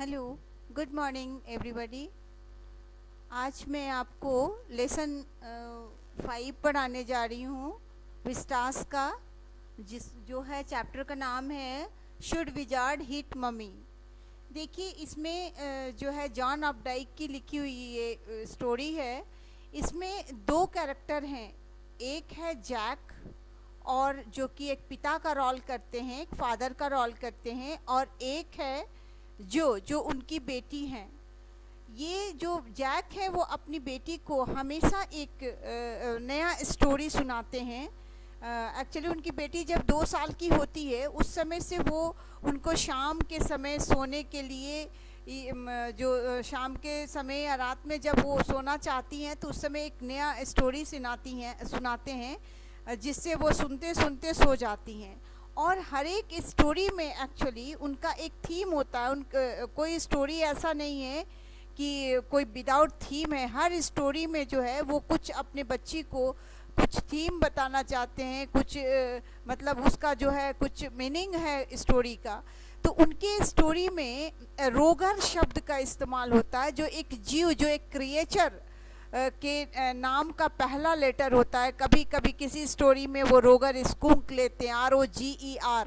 Hello, good morning everybody. आज मैं आपको लेसन 5 पढ़ाने जा रही हूँ विस्टास का, जो है चैप्टर का नाम है शुड विजार्ड हिट मम्मी। देखिए इसमें जो है जॉन अपडाइक की लिखी हुई ये स्टोरी है। इसमें दो कैरेक्टर हैं, एक है जैक और जो कि एक पिता का रोल करते हैं, एक फादर का रोल करते हैं, और एक है जो उनकी बेटी हैं। ये जो जैक है वो अपनी बेटी को हमेशा एक नया स्टोरी सुनाते हैं। एक्चुअली उनकी बेटी जब 2 साल की होती है उस समय से वो उनको शाम के समय सोने के लिए जो शाम के समय या रात में जब वो सोना चाहती हैं तो उस समय एक नया स्टोरी सुनाते हैं, जिससे वो सुनते सुनते सो जाती हैं। और हर एक स्टोरी में एक्चुअली उनका एक थीम होता है। कोई स्टोरी ऐसा नहीं है कि कोई विदाउट थीम है। हर स्टोरी में जो है वो कुछ अपने बच्ची को कुछ थीम बताना चाहते हैं, कुछ मतलब उसका जो है कुछ मीनिंग है स्टोरी का। तो उनके स्टोरी में रोगर शब्द का इस्तेमाल होता है, जो एक जीव, जो एक क्रिएचर के नाम का पहला लेटर होता है। कभी कभी किसी स्टोरी में वो रोगर स्कूंक लेते हैं, ROGER,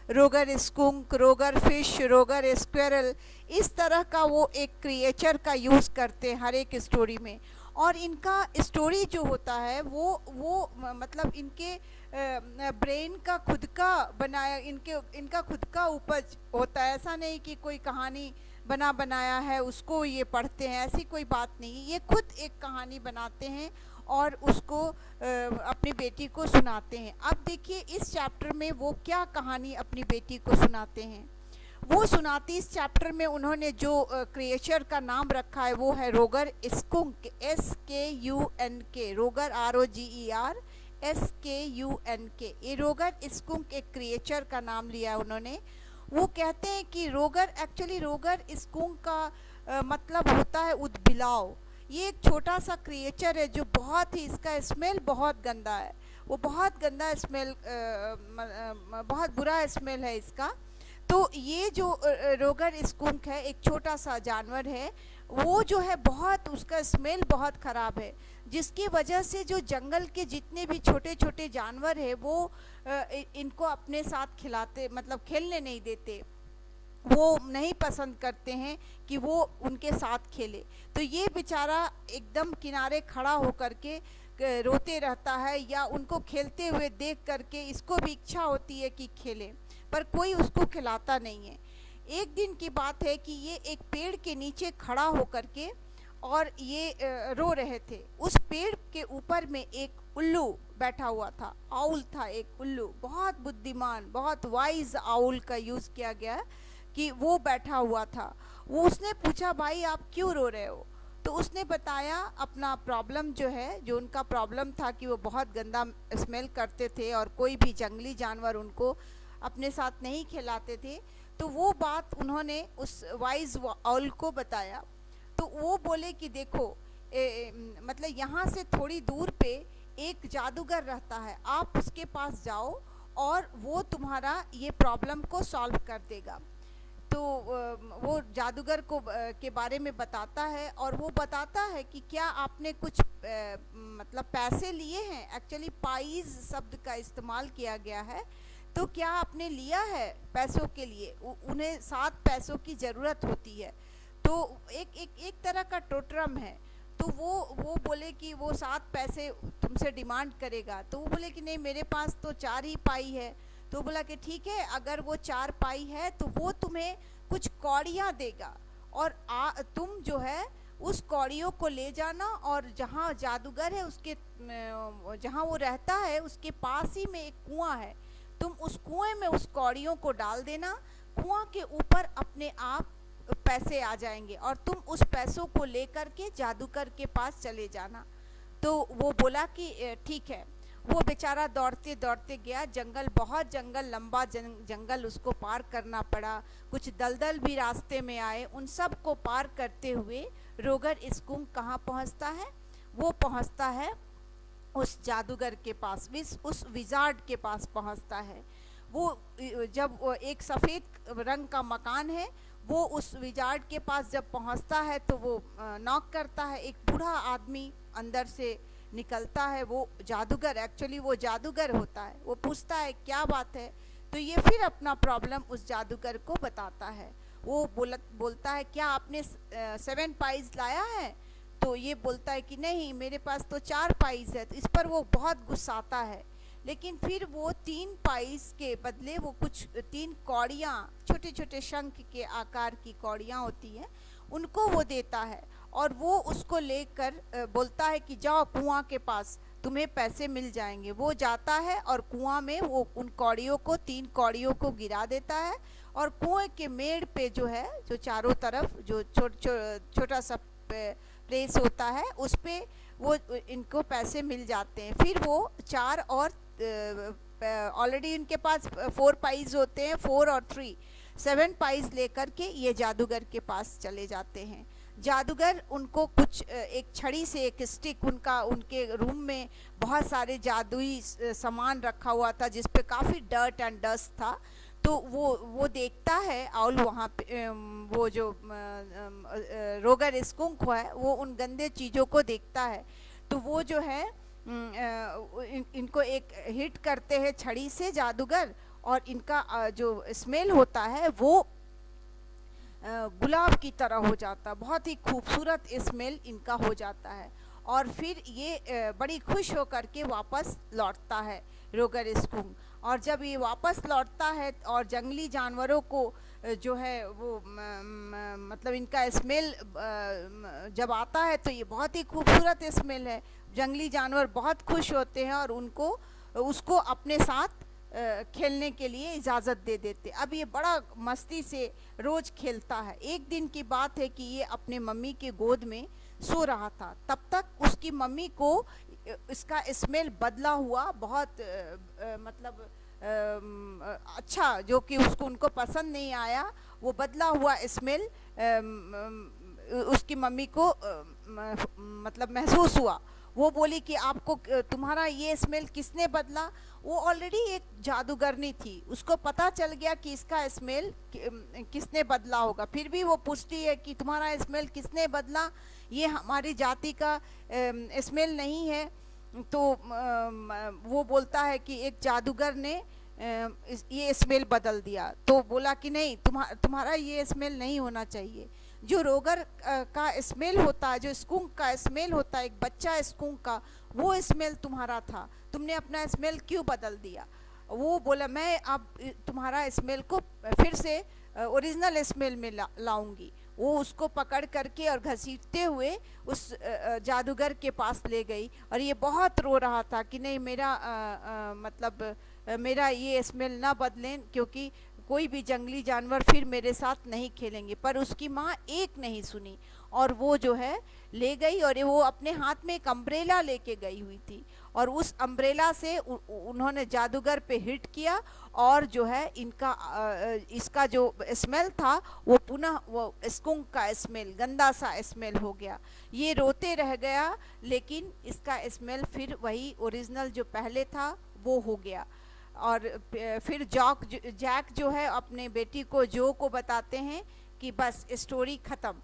रोगर स्कूंक, रोगर फिश, रोगर स्क्वेरल, इस तरह का वो एक क्रिएचर का यूज़ करते हैं हर एक स्टोरी में। और इनका स्टोरी जो होता है वो मतलब इनके ब्रेन का खुद का बनाया, इनका खुद का उपज होता है। ऐसा नहीं कि कोई कहानी बना बनाया है उसको ये पढ़ते हैं, ऐसी कोई बात नहीं। ये खुद एक कहानी बनाते हैं और उसको अपनी बेटी को सुनाते हैं। अब देखिए इस चैप्टर में वो क्या कहानी अपनी बेटी को सुनाते हैं। वो सुनाती, इस चैप्टर में उन्होंने जो क्रिएचर का नाम रखा है वो है रोगर स्कूंक, SKUNK, रोगर ROGER SKUNK। ये रोगर स्कूंक एक क्रिएचर का नाम लिया है उन्होंने। वो कहते हैं कि रोगर स्कूंक का मतलब होता है उदबिलाव। ये एक छोटा सा क्रिएचर है जो बहुत ही, इसका स्मेल बहुत गंदा है, वो बहुत गंदा स्मेल, बहुत बुरा स्मेल है इसका। तो ये जो रोगर स्कूंक है, एक छोटा सा जानवर है, वो जो है बहुत, उसका स्मेल बहुत ख़राब है, जिसकी वजह से जो जंगल के जितने भी छोटे छोटे जानवर है वो इनको अपने साथ खिलाते, मतलब खेलने नहीं देते, वो नहीं पसंद करते हैं कि वो उनके साथ खेले। तो ये बेचारा एकदम किनारे खड़ा होकर के रोते रहता है, या उनको खेलते हुए देख करके इसको भी इच्छा होती है कि खेले, पर कोई उसको खिलाता नहीं है। एक दिन की बात है कि ये एक पेड़ के नीचे खड़ा होकर के और ये रो रहे थे। उस पेड़ के ऊपर में एक उल्लू बैठा हुआ था, आउल था, एक उल्लू, बहुत बुद्धिमान, बहुत वाइज आउल का यूज़ किया गया कि वो बैठा हुआ था। वो उसने पूछा, भाई आप क्यों रो रहे हो? तो उसने बताया अपना प्रॉब्लम, जो है, जो उनका प्रॉब्लम था कि वो बहुत गंदा स्मेल करते थे और कोई भी जंगली जानवर उनको अपने साथ नहीं खिलाते थे। तो वो बात उन्होंने उस वाइज आउल को बताया। तो वो बोले कि देखो, मतलब यहाँ से थोड़ी दूर पे एक जादूगर रहता है, आप उसके पास जाओ और वो तुम्हारा ये प्रॉब्लम को सॉल्व कर देगा। तो वो जादूगर को के बारे में बताता है, और वो बताता है कि क्या आपने कुछ मतलब पैसे लिए हैं। एक्चुअली पाइज शब्द का इस्तेमाल किया गया है। तो क्या आपने लिया है पैसों के लिए? उन्हें 7 पैसों की ज़रूरत होती है। तो एक तरह का टोटरम है। तो वो बोले कि वो 7 पैसे तुमसे डिमांड करेगा। तो वो बोले कि नहीं, मेरे पास तो 4 ही पाई है। तो बोला कि ठीक है, अगर वो 4 पाई है तो वो तुम्हें कुछ कौड़ियाँ देगा, और तुम जो है उस कौड़ियों को ले जाना, और जहाँ जादूगर है उसके जहाँ वो रहता है उसके पास ही में एक कुआं है, तुम उस कुएं में उस कौड़ियों को डाल देना। कुआं के ऊपर अपने आप पैसे आ जाएंगे और तुम उस पैसों को लेकर के जादूगर के पास चले जाना। तो वो बोला कि ठीक है। वो बेचारा दौड़ते दौड़ते गया, जंगल, बहुत जंगल, लंबा जंगल उसको पार करना पड़ा। कुछ दलदल भी रास्ते में आए। उन सब को पार करते हुए रोगर स्कूंक कहाँ पहुँचता है? वो पहुँचता है उस जादूगर के पास, उस विजार्ड के पास पहुँचता है। वो जब एक सफ़ेद रंग का मकान है, वो उस विजार्ड के पास जब पहुंचता है तो वो नॉक करता है। एक बूढ़ा आदमी अंदर से निकलता है, वो जादूगर, एक्चुअली वो जादूगर होता है। वो पूछता है क्या बात है, तो ये फिर अपना प्रॉब्लम उस जादूगर को बताता है। वो बोलता है क्या आपने 7 पाइज लाया है, तो ये बोलता है कि नहीं मेरे पास तो 4 पाइज है। तो इस पर वो बहुत गुस्साता है, लेकिन फिर वो 3 पाइस के बदले वो कुछ 3 कौड़ियाँ, छोटे छोटे शंख के आकार की कौड़ियाँ होती हैं, उनको वो देता है। और वो उसको लेकर बोलता है कि जाओ कुआं के पास, तुम्हें पैसे मिल जाएंगे। वो जाता है और कुआं में वो उन कौड़ियों को, 3 कौड़ियों को गिरा देता है। और कुएं के मेड़ पे जो है, जो चारों तरफ जो छोटा सा प्लेस होता है, उस पे वो इनको पैसे मिल जाते हैं। फिर वो 4 और ऑलरेडी इनके पास 4 पाइज होते हैं, 4 और 3 7 पाइज लेकर के ये जादूगर के पास चले जाते हैं। जादूगर उनको कुछ एक छड़ी से, एक स्टिक, उनके रूम में बहुत सारे जादुई सामान रखा हुआ था जिस पे काफ़ी डर्ट एंड डस्ट था। तो वो देखता है और वहाँ पे वो जो रोगर स्कुंक है वो उन गंदे चीज़ों को देखता है। तो वो जो है इनको एक हिट करते हैं छड़ी से जादूगर, और इनका जो स्मेल होता है वो गुलाब की तरह हो जाता, बहुत ही खूबसूरत स्मेल इनका हो जाता है। और फिर ये बड़ी खुश होकर के वापस लौटता है रोगर स्कुंक। और जब ये वापस लौटता है और जंगली जानवरों को जो है वो मतलब इनका स्मेल जब आता है तो ये बहुत ही खूबसूरत स्मेल है। जंगली जानवर बहुत खुश होते हैं और उसको अपने साथ खेलने के लिए इजाज़त दे देते। अब ये बड़ा मस्ती से रोज़ खेलता है। एक दिन की बात है कि ये अपने मम्मी के गोद में सो रहा था। तब तक उसकी मम्मी को इसका स्मेल बदला हुआ बहुत मतलब अच्छा, जो कि उनको पसंद नहीं आया, वो बदला हुआ स्मेल उसकी मम्मी को मतलब महसूस हुआ। वो बोली कि आपको, तुम्हारा ये स्मेल किसने बदला? वो ऑलरेडी एक जादूगरनी थी, उसको पता चल गया कि इसका स्मेल किसने बदला होगा। फिर भी वो पूछती है कि तुम्हारा स्मेल किसने बदला, ये हमारी जाति का स्मेल नहीं है। तो वो बोलता है कि एक जादूगर ने ये स्मेल बदल दिया। तो बोला कि नहीं, तुम्हारा ये स्मेल नहीं होना चाहिए। जो रोगर का स्मेल होता है, जो स्कुंक का स्मेल होता है, एक बच्चा स्कुंक का, वो स्मेल तुम्हारा था, तुमने अपना स्मेल क्यों बदल दिया? वो बोला मैं अब तुम्हारा स्मेल को फिर से ओरिजिनल स्मेल में लाऊंगी। वो उसको पकड़ करके और घसीटते हुए उस जादूगर के पास ले गई। और ये बहुत रो रहा था कि नहीं, मतलब मेरा ये स्मेल ना बदलें, क्योंकि कोई भी जंगली जानवर फिर मेरे साथ नहीं खेलेंगे। पर उसकी माँ एक नहीं सुनी और वो जो है ले गई। और वो अपने हाथ में एक अम्ब्रेला लेके गई हुई थी, और उस अम्ब्रेला से उन्होंने जादूगर पे हिट किया, और जो है इसका जो स्मेल था वो पुनः वो स्कुंक का स्मेल, गंदा सा स्मेल हो गया। ये रोते रह गया, लेकिन इसका स्मेल फिर वही ओरिजिनल जो पहले था वो हो गया। और फिर जैक जो है अपने बेटी को, जो को बताते हैं कि बस स्टोरी ख़त्म।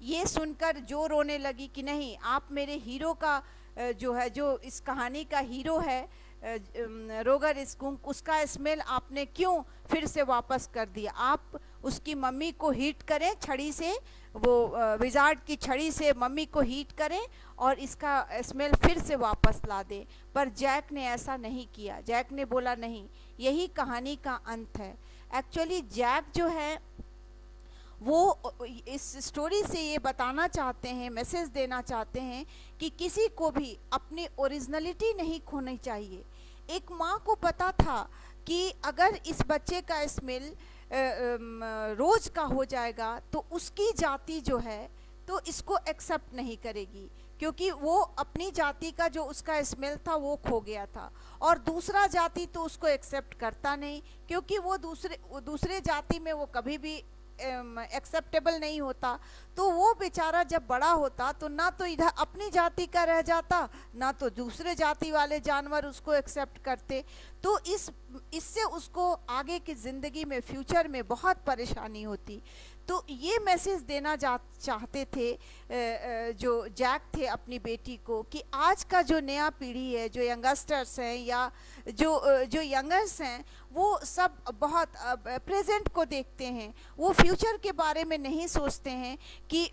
ये सुनकर जो रोने लगी कि नहीं, आप मेरे हीरो का जो है, जो इस कहानी का हीरो है रोगर स्कुंक, उसका स्मेल आपने क्यों फिर से वापस कर दिया? आप उसकी मम्मी को हीट करें छड़ी से, वो विजार्ड की छड़ी से मम्मी को हीट करें और इसका स्मेल फिर से वापस ला दें। पर जैक ने ऐसा नहीं किया। जैक ने बोला नहीं, यही कहानी का अंत है। एक्चुअली जैक जो है वो इस स्टोरी से ये बताना चाहते हैं, मैसेज देना चाहते हैं कि किसी को भी अपनी ओरिजिनलिटी नहीं खोनी चाहिए। एक माँ को पता था कि अगर इस बच्चे का स्मेल रोज का हो जाएगा तो उसकी जाति जो है तो इसको एक्सेप्ट नहीं करेगी, क्योंकि वो अपनी जाति का जो उसका स्मेल था वो खो गया था। और दूसरा जाति तो उसको एक्सेप्ट करता नहीं, क्योंकि वो दूसरे जाति में वो कभी भी एक्सेप्टेबल नहीं होता। तो वो बेचारा जब बड़ा होता तो ना तो इधर अपनी जाति का रह जाता, ना तो दूसरे जाति वाले जानवर उसको एक्सेप्ट करते। तो इससे उसको आगे की ज़िंदगी में, फ्यूचर में बहुत परेशानी होती। तो ये मैसेज देना चाहते थे जो जैक थे अपनी बेटी को, कि आज का जो नया पीढ़ी है, जो यंगस्टर्स हैं या जो यंगर्स हैं, वो सब बहुत प्रेजेंट को देखते हैं, वो फ्यूचर के बारे में नहीं सोचते हैं कि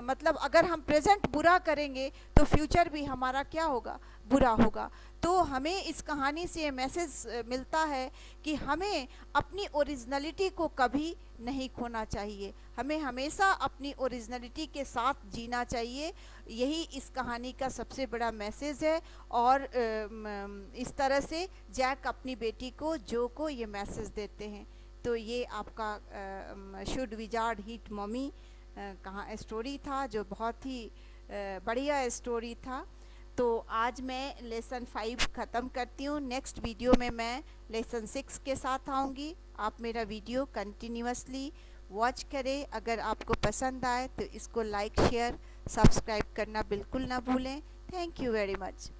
मतलब अगर हम प्रेजेंट बुरा करेंगे तो फ्यूचर भी हमारा क्या होगा, बुरा होगा। तो हमें इस कहानी से ये मैसेज मिलता है कि हमें अपनी ओरिजिनलिटी को कभी नहीं खोना चाहिए, हमें हमेशा अपनी ओरिजिनलिटी के साथ जीना चाहिए। यही इस कहानी का सबसे बड़ा मैसेज है। और इस तरह से जैक अपनी बेटी को, जो को ये मैसेज देते हैं। तो ये आपका शुड विजार्ड हिट मम्मी कहाँ स्टोरी था, जो बहुत ही बढ़िया स्टोरी था। तो आज मैं लेसन 5 ख़त्म करती हूँ। नेक्स्ट वीडियो में मैं लेसन 6 के साथ आऊँगी। आप मेरा वीडियो कंटिन्यूअसली वॉच करें। अगर आपको पसंद आए तो इसको लाइक, शेयर, सब्सक्राइब करना बिल्कुल ना भूलें। Thank you very much.